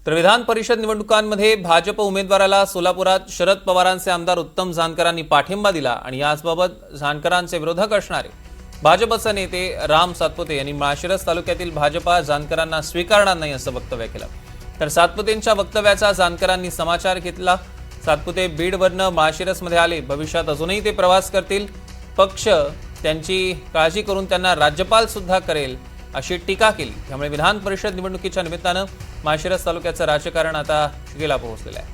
तर विधान परिषद निवडणुकांमध्ये भाजप उमेदवाराला सोलापुरात शरद पवारांचे आमदार उत्तम जानकरांनी पाठिंबा दिला आणि याचबाबत जानकरांचे विरोधक असणारे भाजपचे नेते राम सातपुते यांनी माळशिरस तालुक्यातील भाजपा जानकरांना स्वीकारणार नाही असं वक्तव्य केलं। तर सातपुतेंच्या वक्तव्याचा जानकरांनी समाचार घेतला। सातपुते बीडवरनं माळशिरसमध्ये आले, भविष्यात अजूनही ते प्रवास करतील, पक्ष त्यांची काळजी करून त्यांना राज्यपाल सुद्धा करेल अशी टीका केली। त्यामुळे विधान परिषद निवडणुकीच्या निमित्तानं माळशिरस तालुक्याचं राजकारण आता शिगेला पोहोचलेलं आहे।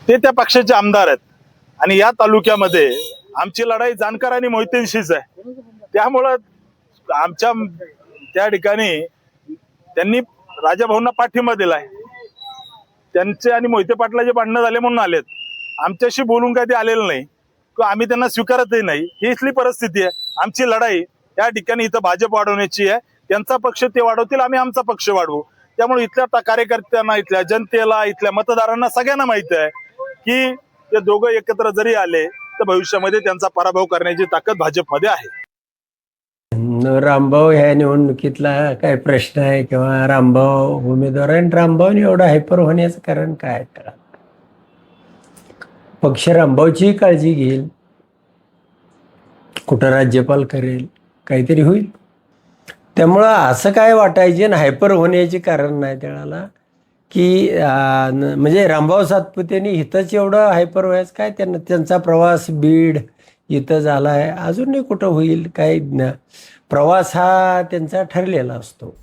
ते त्या पक्षाचे आमदार आहेत आणि या तालुक्यामध्ये आमची लढाई जानकर आणि मोहितेंशीच आहे। त्यामुळं आमच्या त्या ठिकाणी त्यांनी राजाभाऊंना पाठिंबा दिलाय। त्यांचे आणि मोहिते पाटलाचे भांडणं झाले म्हणून आलेत, आमच्याशी बोलून काय ते आलेलं नाही किंवा आम्ही त्यांना स्वीकारतही नाही। ही इथली परिस्थिती आहे। आमची लढाई या ठिकाणी इथं भाजप वाढवण्याची आहे। त्यांचा पक्ष ते वाढवतील, आम्ही आमचा पक्ष वाढवू। त्यामुळे इथल्या कार्यकर्त्यांना, इथल्या जनतेला, इथल्या मतदारांना सगळ्यांना माहिती आहे की ते दोघं एकत्र जरी आले तर भविष्यामध्ये त्यांचा पराभव करण्याची ताकद भाजपमध्ये आहे। रामभाऊ ह्या निवडणुकीतला काय प्रश्न आहे किंवा रामभाऊ उमेदवार आहे, रामभाऊने एवढं हायपर होण्याचं कारण काय? पक्ष रामभाऊची काळजी घेईल, कुठं राज्यपाल करेल, काहीतरी होईल। त्यामुळं असं काय वाटायचे ना हायपर होण्याचे कारण नाही त्याला की म्हणजे रामभाऊ सातपुतेनी इथंच एवढं हायपर व्हायचं काय? त्यांचा प्रवास बीड इथं झाला आहे, अजूनही कुठं होईल काय? प्रवास हा त्यांचा ठरलेला असतो।